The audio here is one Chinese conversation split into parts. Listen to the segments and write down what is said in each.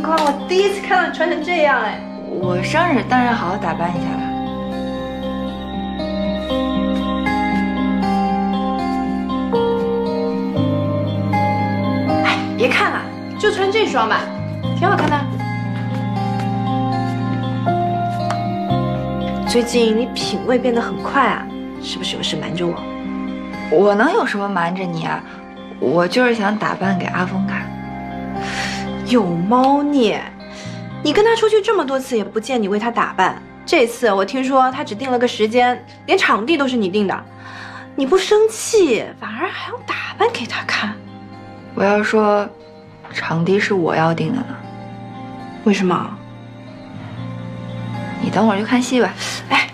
光，我第一次看到你穿成这样哎！我生日当然好好打扮一下了。哎，别看了，就穿这双吧，挺好看的。最近你品味变得很快啊，是不是有事瞒着我？我能有什么瞒着你啊？我就是想打扮给阿峰看。有猫腻！你跟他出去这么多次，也不见你为他打扮。这次我听说他只定了个时间，连场地都是你定的。你不生气，反而还要打扮给他看。我要说，场地是我要定的呢。为什么？你等会儿就看戏吧。哎，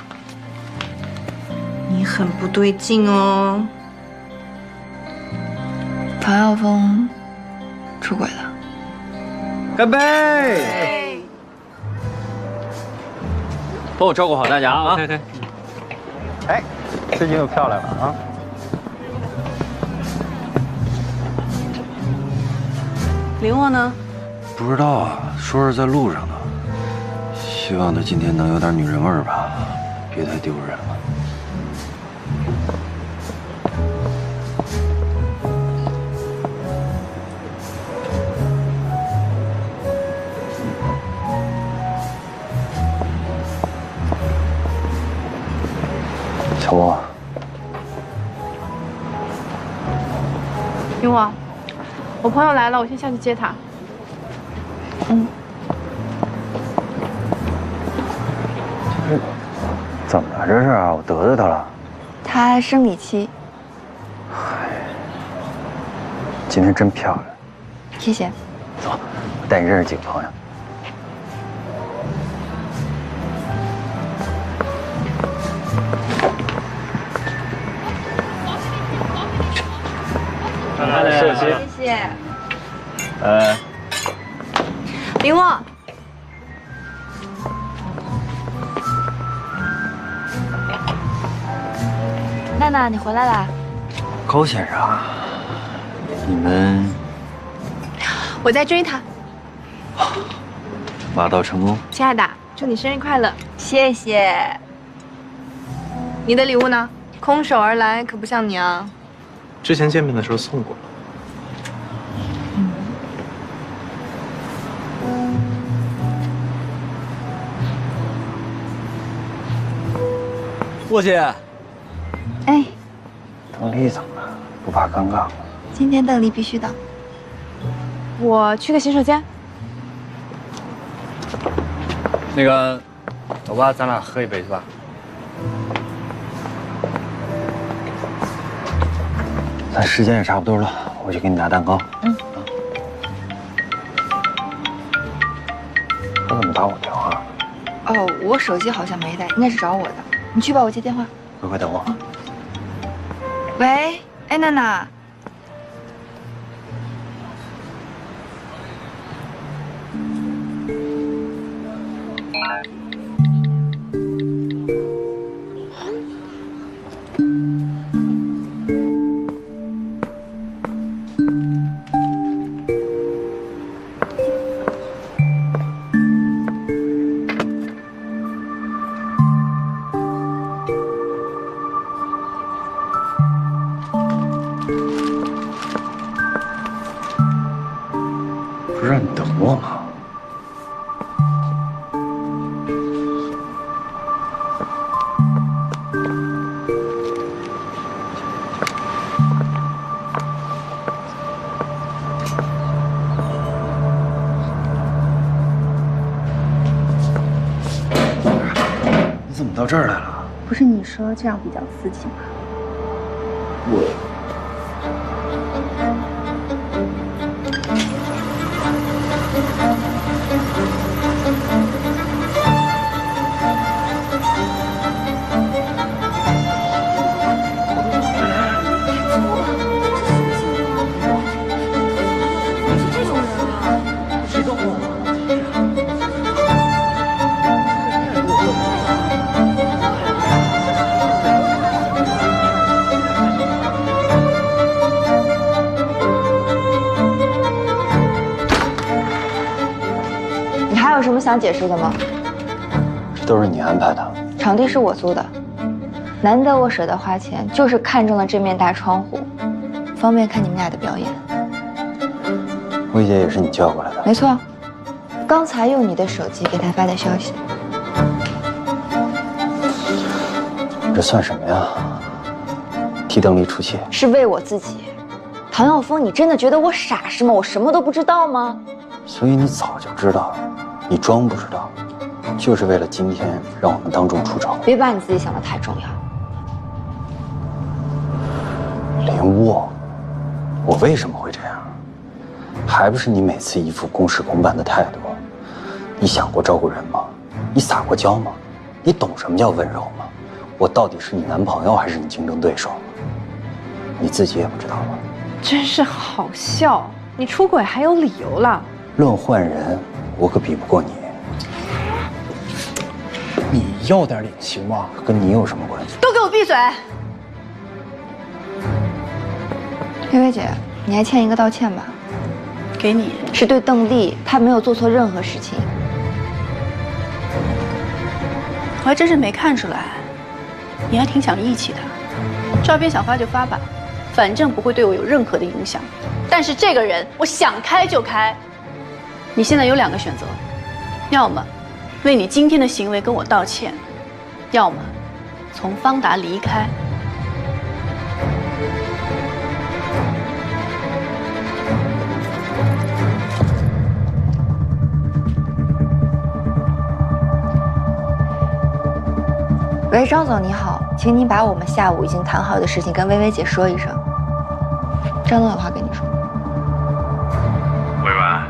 你很不对劲哦。唐耀峰出轨了。干杯！帮我照顾好大家啊！哎，最近又漂亮了啊！林沃呢？不知道啊，说是在路上呢。希望他今天能有点女人味儿吧，别太丢人了。小波，林沃，我朋友来了，我先下去接他。怎么了这是啊？我得罪他了？她生理期。今天真漂亮。谢谢。走，我带你认识几个朋友。谢谢。谢谢。林沃，娜娜，你回来啦？高先生啊，你们我在追他。挖到成功。亲爱的，祝你生日快乐！谢谢。你的礼物呢？空手而来可不像你啊。之前见面的时候送过。过去。哎，邓丽怎么了？不怕尴尬吗？今天邓丽必须到。我去个洗手间。那个，走吧，咱俩喝一杯去吧。咱时间也差不多了，我去给你拿蛋糕。他怎么打我电话？哦，我手机好像没带，应该是找我的。你去吧，我接电话。乖乖等我。喂，哎，娜娜。不是让你等我吗？你怎么到这儿来了？不是你说这样比较刺激吗？有什么想解释的吗？这都是你安排的。场地是我租的，难得我舍得花钱，就是看中了这面大窗户，方便看你们俩的表演。薇姐也是你叫过来的？没错，刚才用你的手机给他发的消息。这算什么呀？替邓丽出气？是为我自己。唐耀峰，你真的觉得我傻是吗？我什么都不知道吗？所以你早就知道，你装不知道，就是为了今天让我们当众出丑。别把你自己想得太重要。林雾，我为什么会这样？还不是你每次一副公事公办的态度。你想过照顾人吗？你撒过娇吗？你懂什么叫温柔吗？我到底是你男朋友还是你竞争对手？你自己也不知道吗？真是好笑，你出轨还有理由了？论换人，我可比不过你。你要点脸行吗？跟你有什么关系？都给我闭嘴！薇薇姐，你还欠一个道歉吧？给你。是对邓丽，她没有做错任何事情。我还真是没看出来，你还挺讲义气的。照片想发就发吧，反正不会对我有任何的影响。但是这个人，我想开就开。你现在有2个选择，要么为你今天的行为跟我道歉，要么从方达离开。喂，张总你好，请您把我们下午已经谈好的事情跟薇薇姐说一声。张总有话跟你说。委婉，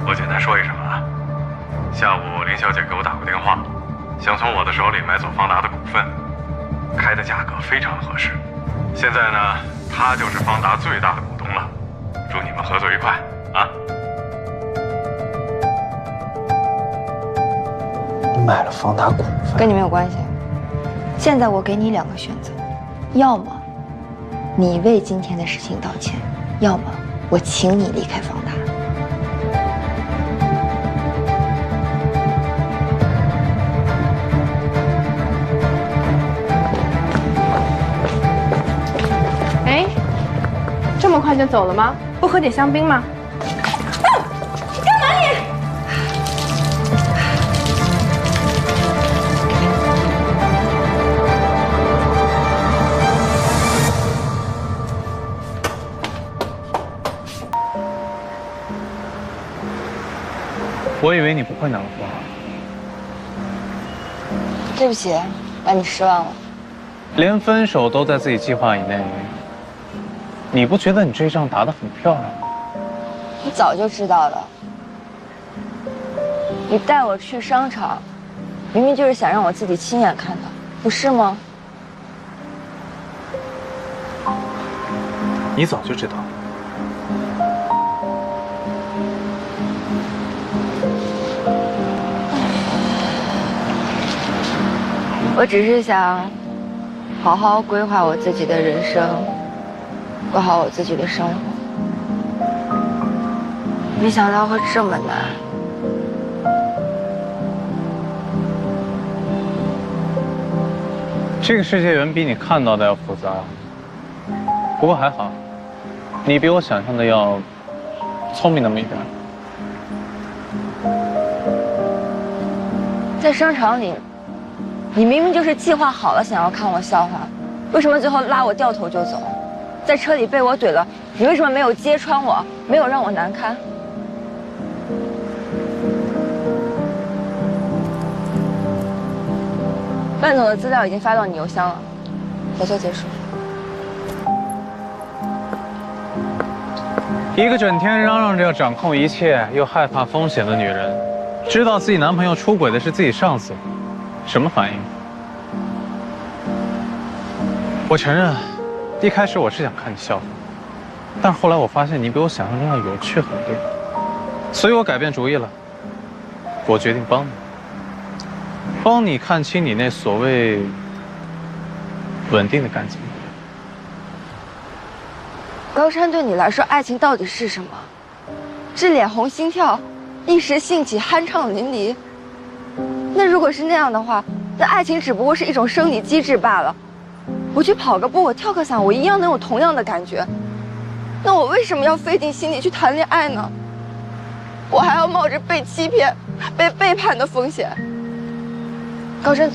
我简单说一声啊。下午林小姐给我打过电话，想从我的手里买走方达的股份，开的价格非常合适。现在呢，她就是方达最大的股东了。祝你们合作愉快啊！你买了方达股份？跟你没有关系。现在我给你2个选择，要么你为今天的事情道歉，要么我请你离开方达。哎，这么快就走了吗？不喝点香槟吗？干嘛你？我以为你不会难过。对不起，让你失望了。连分手都在自己计划以内，你不觉得你这一仗打得很漂亮吗？我早就知道了。你带我去商场，明明就是想让我自己亲眼看到，不是吗？你早就知道。我只是想好好规划我自己的人生，过好我自己的生活。没想到会这么难。这个世界远比你看到的要复杂，不过还好，你比我想象的要聪明那么一点。在商场里，你明明就是计划好了想要看我笑话，为什么最后拉我掉头就走？在车里被我怼了，你为什么没有揭穿我，没有让我难堪？范总的资料已经发到你邮箱了，合作结束。一个整天嚷嚷着要掌控一切，又害怕风险的女人，知道自己男朋友出轨的是自己上司，什么反应？我承认，一开始我是想看你笑话，但是后来我发现你比我想象中要有趣很多，所以我改变主意了，我决定帮你看清你那所谓稳定的感情。高山对你来说，爱情到底是什么？是脸红心跳，一时兴起酣畅淋漓。那如果是那样的话，那爱情只不过是一种生理机制罢了。我去跑个步，我跳个伞，我一样能有同样的感觉。那我为什么要费尽心力去谈恋爱呢？我还要冒着被欺骗、被背叛的风险。高真，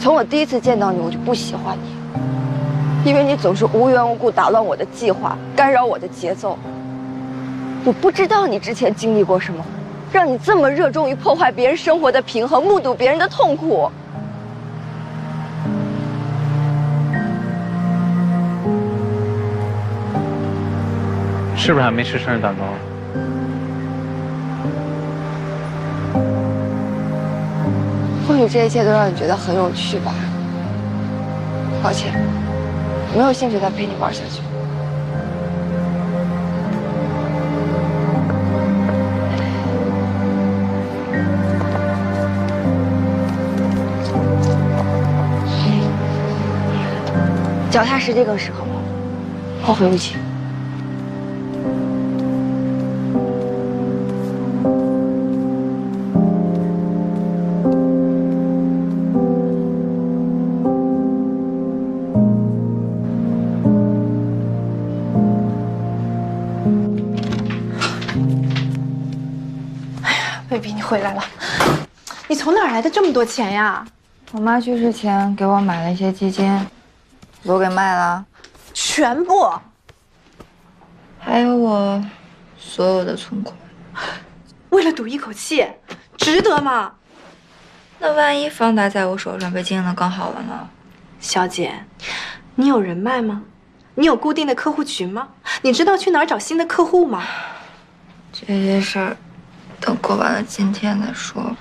从我第一次见到你，我就不喜欢你，因为你总是无缘无故打乱我的计划，干扰我的节奏。我不知道你之前经历过什么，让你这么热衷于破坏别人生活的平衡，目睹别人的痛苦。是不是还没吃生日蛋糕？或许这一切都让你觉得很有趣吧。抱歉，没有兴趣再陪你玩下去。脚踏实地更适合我，后会无期。贝比，你回来了，你从哪儿来的这么多钱呀？我妈去世前给我买了一些基金，都给卖了，全部？还有我所有的存款。为了赌一口气，值得吗？那万一方达在我手上被经营的更好了呢？小姐，你有人脉吗？你有固定的客户群吗？你知道去哪儿找新的客户吗？这些事儿，等过完了今天再说。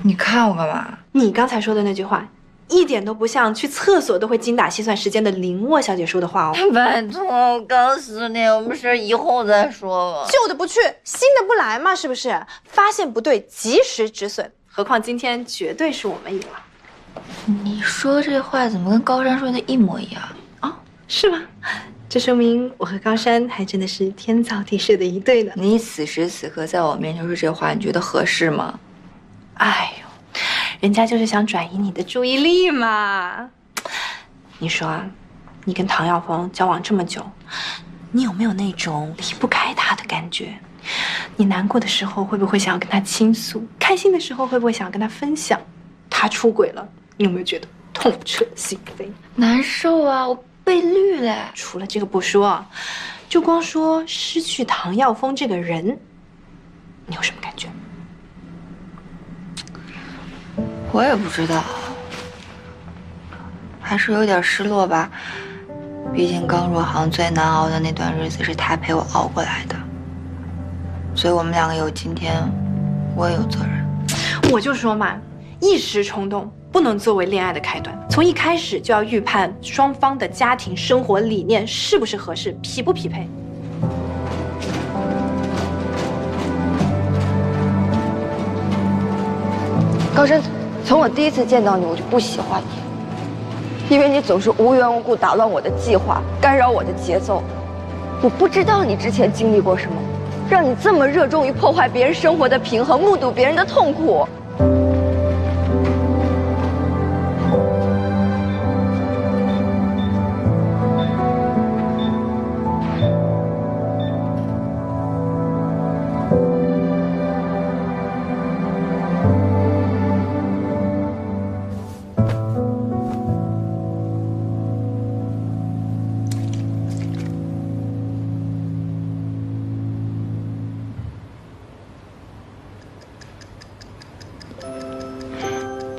你看我干嘛？你刚才说的那句话，一点都不像去厕所都会精打细算时间的林沃小姐说的话哦。拜托，我告诉你，我们事以后再说吧。旧的不去，新的不来嘛，是不是？发现不对，及时止损。何况今天绝对是我们赢了。你说这话怎么跟高山说的一模一样？哦，是吗？这说明我和高山还真的是天造地设的一对呢。你此时此刻在我面前说这话，你觉得合适吗？哎呦，人家就是想转移你的注意力嘛。你说啊，你跟唐耀峰交往这么久，你有没有那种离不开他的感觉？你难过的时候会不会想要跟他倾诉？开心的时候会不会想要跟他分享？他出轨了，你有没有觉得痛彻心扉？难受啊，我被绿了。除了这个不说，就光说失去唐耀峰这个人，你有什么感觉？我也不知道，还是有点失落吧。毕竟刚入行最难熬的那段日子是他陪我熬过来的，所以我们两个有今天，我也有责任。我就说嘛，一时冲动不能作为恋爱的开端，从一开始就要预判双方的家庭生活理念是不是合适，匹不匹配。高真，从我第一次见到你，我就不喜欢你，因为你总是无缘无故打乱我的计划，干扰我的节奏。我不知道你之前经历过什么，让你这么热衷于破坏别人生活的平衡，目睹别人的痛苦。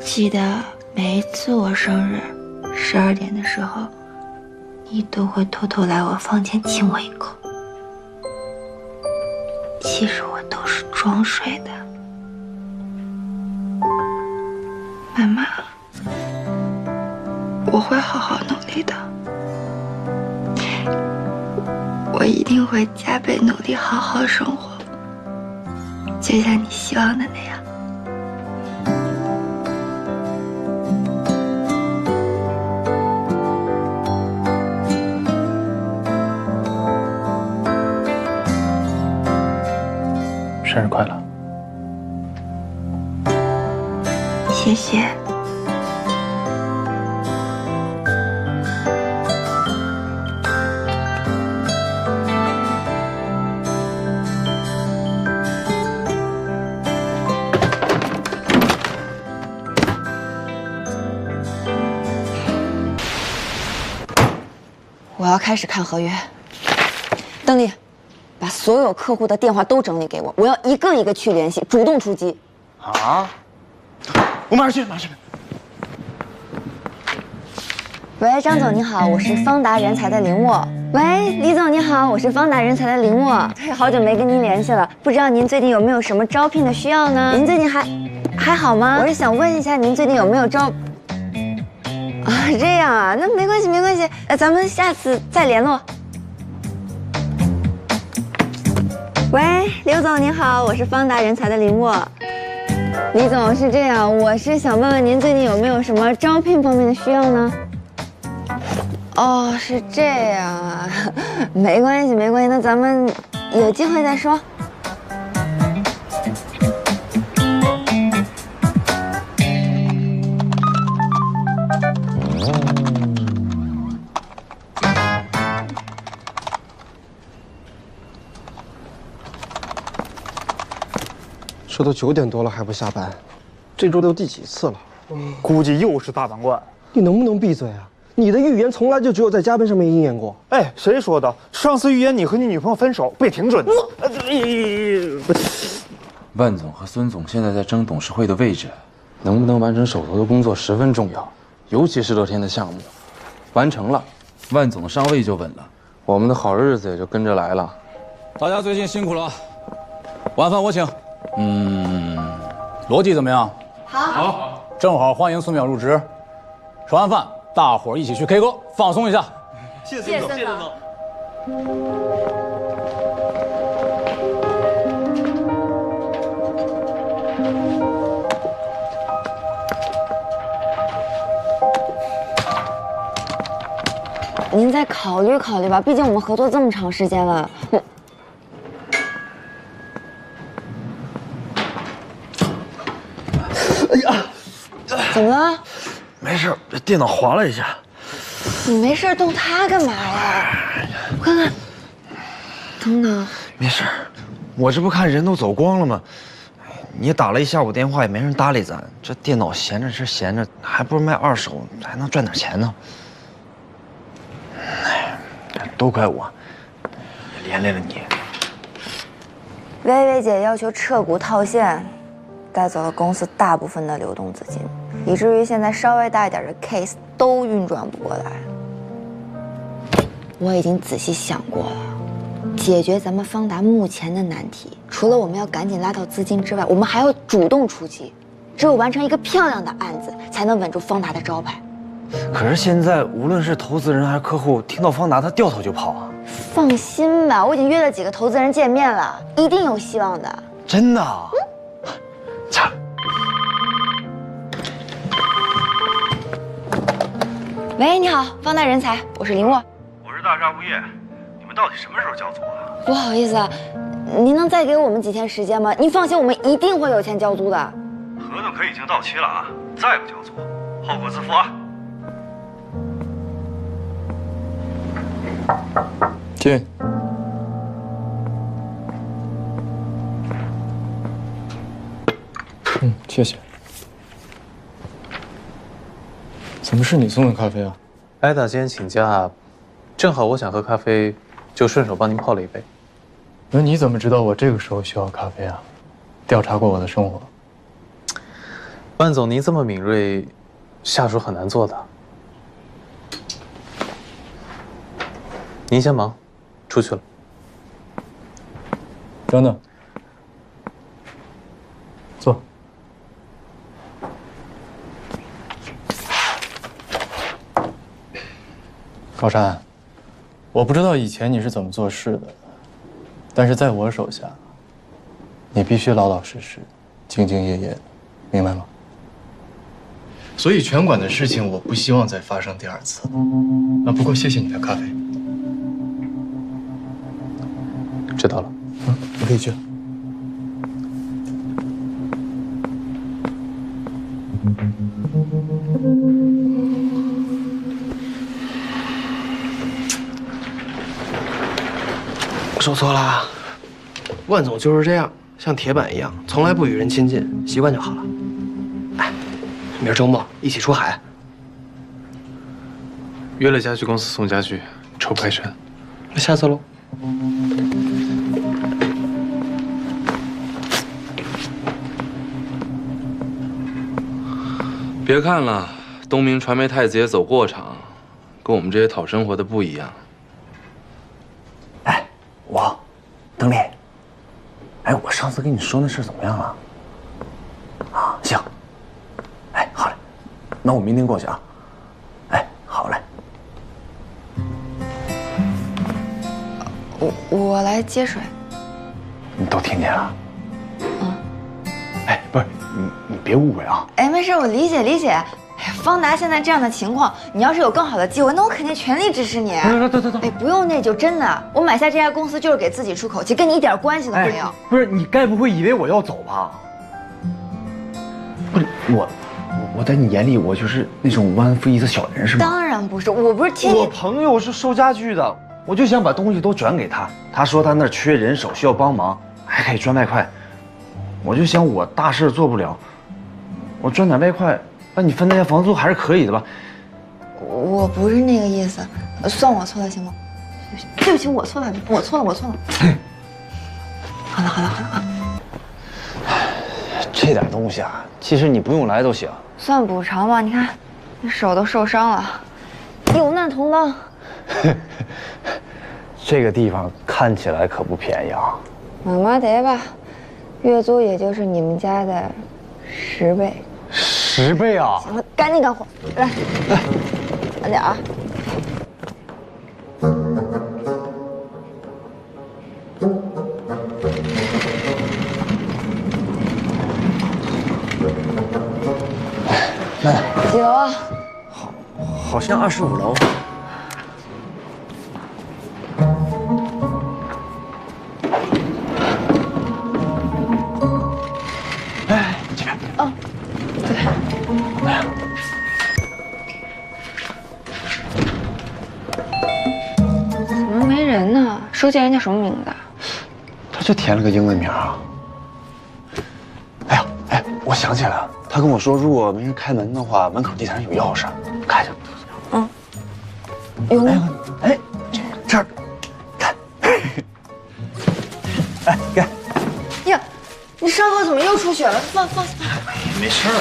记得每一次我生日12点的时候，你都会偷偷来我房间亲我一口。其实我都是装睡的。妈妈，我会好好努力的，我一定会加倍努力，好好生活，就像你希望的那样。生日快乐。谢谢。我要开始看合约。邓丽，把所有客户的电话都整理给我，我要一个一个去联系，主动出击。啊！我马上去，马上去。喂，张总你好，我是方达人才的林沃。喂，李总你好，我是方达人才的林沃。好久没跟您联系了，不知道您最近有没有什么招聘的需要呢？您最近还好吗？我是想问一下您最近有没有招？啊，这样啊，那没关系没关系，咱们下次再联络。喂，刘总您好，我是方达人才的林沃。李总是这样，我是想问问您最近有没有什么招聘方面的需要呢？哦，是这样啊，没关系没关系，那咱们有机会再说。这都9点多了还不下班，这周都第几次了？估计又是大满贯。你能不能闭嘴啊？你的预言从来就只有在加班上面应验过。哎，谁说的？上次预言你和你女朋友分手，不也挺准的？万总和孙总现在在争董事会的位置，能不能完成手头的工作十分重要，尤其是乐天的项目，完成了，万总的上位就稳了，我们的好日子也就跟着来了。大家最近辛苦了，晚饭我请。逻辑怎么样？好，正好欢迎孙淼入职。吃完饭，大伙儿一起去 K 歌，放松一下。谢谢孙总，谢谢孙总。您再考虑考虑吧，毕竟我们合作这么长时间了。哎呀，怎么了？没事，这电脑滑了一下。你没事动它干嘛呀？我看看，等等。没事，我这不看人都走光了吗？你打了一下午电话也没人搭理咱，这电脑闲着是闲着，还不如卖二手，还能赚点钱呢。哎，都怪我，也连累了你。薇薇姐要求撤股套现，带走了公司大部分的流动资金，以至于现在稍微大一点的 case 都运转不过来。我已经仔细想过了，解决咱们方达目前的难题，除了我们要赶紧拉到资金之外，我们还要主动出击。只有完成一个漂亮的案子，才能稳住方达的招牌。可是现在无论是投资人还是客户，听到方达他掉头就跑啊！放心吧，我已经约了几个投资人见面了，一定有希望的。真的啊？掐。喂，你好，方达人才，我是林沃。我是大厦物业，你们到底什么时候交租啊？不好意思，您能再给我们几天时间吗？您放心，我们一定会有钱交租的。合同可已经到期了啊，再不交租，后果自负啊！进。谢谢。怎么是你送的咖啡啊？艾达今天请假，正好我想喝咖啡，就顺手帮您泡了一杯。那你怎么知道我这个时候需要咖啡啊？调查过我的生活。万总，您这么敏锐，下属很难做的。您先忙，出去了。真的。坐。高山，我不知道以前你是怎么做事的，但是在我手下，你必须老老实实、兢兢业业的，明白吗？所以拳馆的事情，我不希望再发生第二次。啊，不过谢谢你的咖啡。知道了。我可以去了。说错了，万总就是这样，像铁板一样，从来不与人亲近，习惯就好了。哎，明儿周末一起出海。约了家具公司送家具，抽快车。那下次喽。别看了，东明传媒太子也走过场，跟我们这些讨生活的不一样。哎，邓丽，哎，我上次跟你说那事怎么样了？啊，行。哎，好嘞，那我明天过去啊。哎，好嘞。我来接水。你都听见了？嗯。哎，不是你别误会啊。哎，没事，我理解。哎，方达现在这样的情况，你要是有更好的机会，那我肯定全力支持你。对。哎，不用内疚，真的，我买下这家公司就是给自己出口气，跟你一点关系都没有。不是，你该不会以为我要走吧？不是我在你眼里我就是那种忘恩负义的小人是吗？当然不是，我不是天天。我朋友是收家具的，我就想把东西都转给他。他说他那儿缺人手，需要帮忙，还可以赚外快。我就想我大事做不了，我赚点外快，帮你分担下房租还是可以的吧？我不是那个意思，算我错了行吗？对不起，我错了。好了啊。这点东西啊，其实你不用来都行。算补偿吧，你看，你手都受伤了，有难同当。这个地方看起来可不便宜啊。麻麻得吧，月租也就是你们家的10倍。10倍啊！行了，赶紧干活，来，慢点啊。几楼啊？好像25楼。哎，这边。哦，对。怎么没人呢？收件人叫什么名字？他就填了个英文名啊。哎，我想起来了。他跟我说，如果没人开门的话，门口地毯上有钥匙，看一下。嗯，有吗？哎，这儿，看。哎，给。呀，你伤口怎么又出血了？放。没事儿。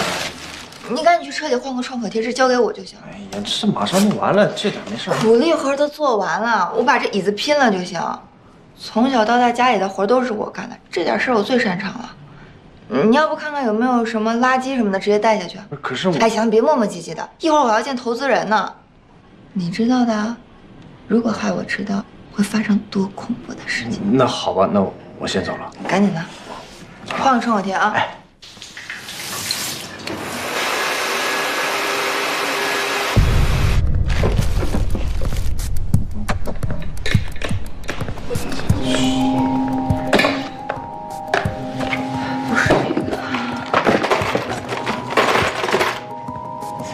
你赶紧去车里换个创可贴纸，交给我就行。哎呀，这马上弄完了，这点没事。苦力活都做完了，我把这椅子拼了就行。从小到大家里的活都是我干的，这点事儿我最擅长了。你要不看看有没有什么垃圾什么的，直接带下去。可是我……哎，行，别磨磨唧唧的，一会儿我要见投资人呢。你知道的，如果害我知道，会发生多恐怖的事情。那好吧，那我先走了。赶紧的，换个创可贴啊。哎。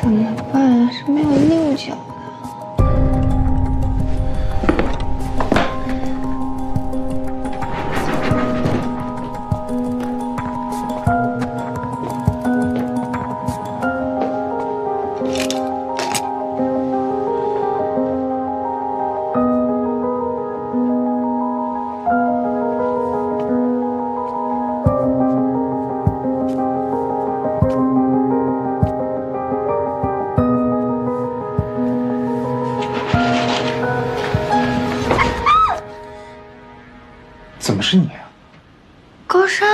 怎么办啊？是没有六角的。怎么是你啊？高山，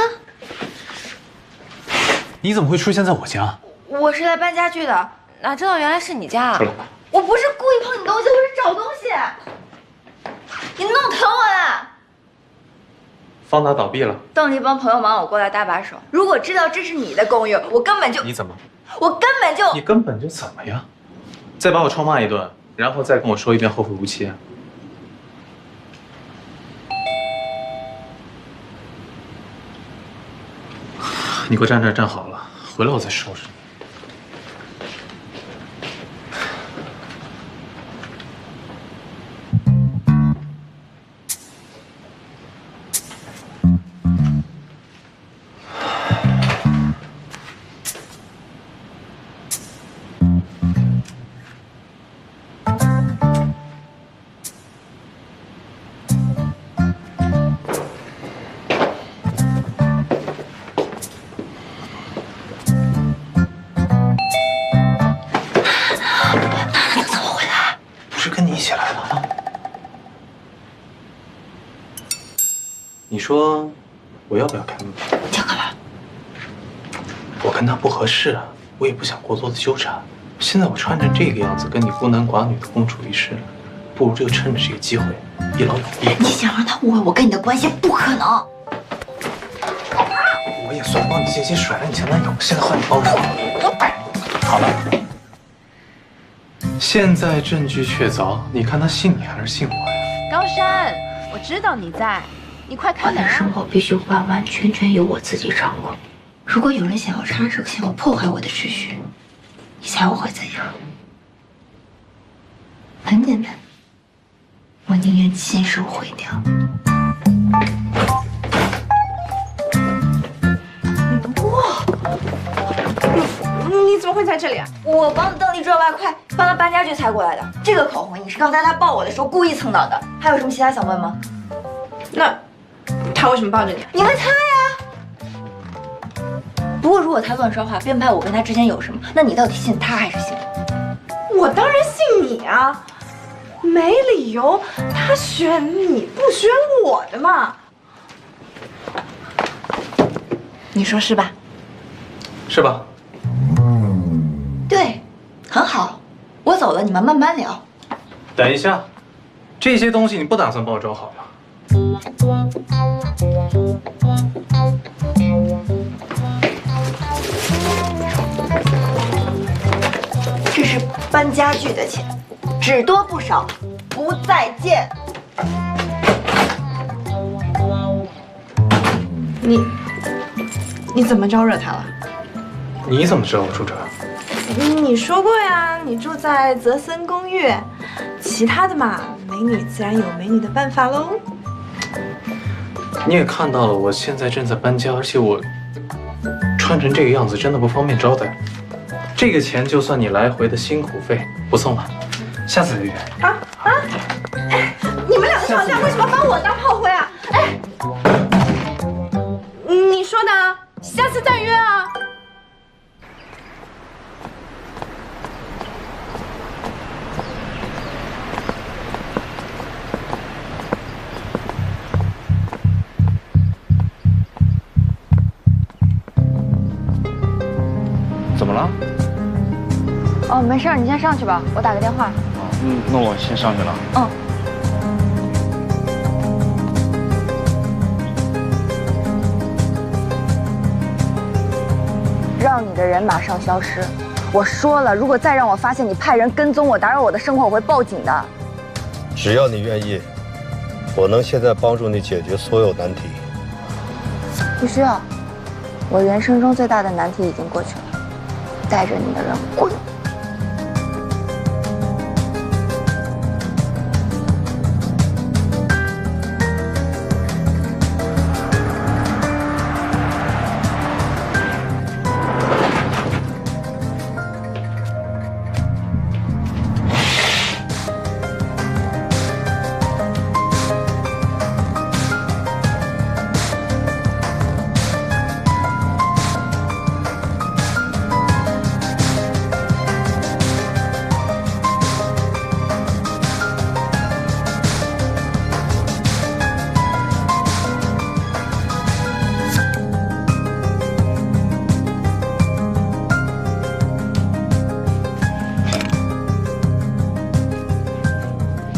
你怎么会出现在我家？我是来搬家具的，哪知道原来是你家啊！我不是故意碰你东西，我是找东西。你弄疼我了。方达倒闭了，邓丽帮朋友忙我过来搭把手。如果知道这是你的公寓，我根本就……你怎么？我根本就……你根本就怎么样？再把我臭骂一顿，然后再跟我说一遍后会无期啊！你给我站这儿站好了，回来我再收拾你。说我要不要开门？你要干嘛？我跟他不合适啊，我也不想过多的纠缠。现在我穿成这个样子，跟你孤男寡女的共处一室，不如就趁着这个机会一劳永逸。你想让他误会我跟你的关系，不可能。我也算帮你借些甩了你前男友，现在换你帮我。好了，现在证据确凿，你看他信你还是信我呀？高山，我知道你在，你快开门啊！我的生活必须完完全全由我自己掌握。如果有人想要插手，想要破坏我的秩序，你猜我会怎样？很简单，我宁愿亲手毁掉。你怎么会在这里啊？我帮邓丽赚外快，帮她搬家具才过来的。这个口红也是刚才她抱我的时候故意蹭到的。还有什么其他想问吗？那他为什么抱着你？你问他呀。不过如果他乱说话，编排我跟他之间有什么，那你到底信他还是信我？我当然信你啊，没理由他选你不选我的嘛。你说是吧？是吧？对，很好。我走了，你们慢慢聊。等一下，这些东西你不打算帮我装好吗？这是搬家具的钱，只多不少，不再见。你怎么招惹他了？你怎么知道我住这儿？你说过呀，你住在泽森公寓。其他的嘛，美女自然有美女的办法喽。你也看到了，我现在正在搬家，而且我穿成这个样子真的不方便招待。这个钱就算你来回的辛苦费，不送了，下次再约。哎，你们两个吵架为什么把我当炮灰啊？哎，你说的啊，下次再约啊。怎么了？哦，没事，你先上去吧，我打个电话。那我先上去了。让你的人马上消失。我说了，如果再让我发现你派人跟踪我，打扰我的生活，我会报警的。只要你愿意，我能现在帮助你解决所有难题。不需要，我人生中最大的难题已经过去了。带着你的人滚！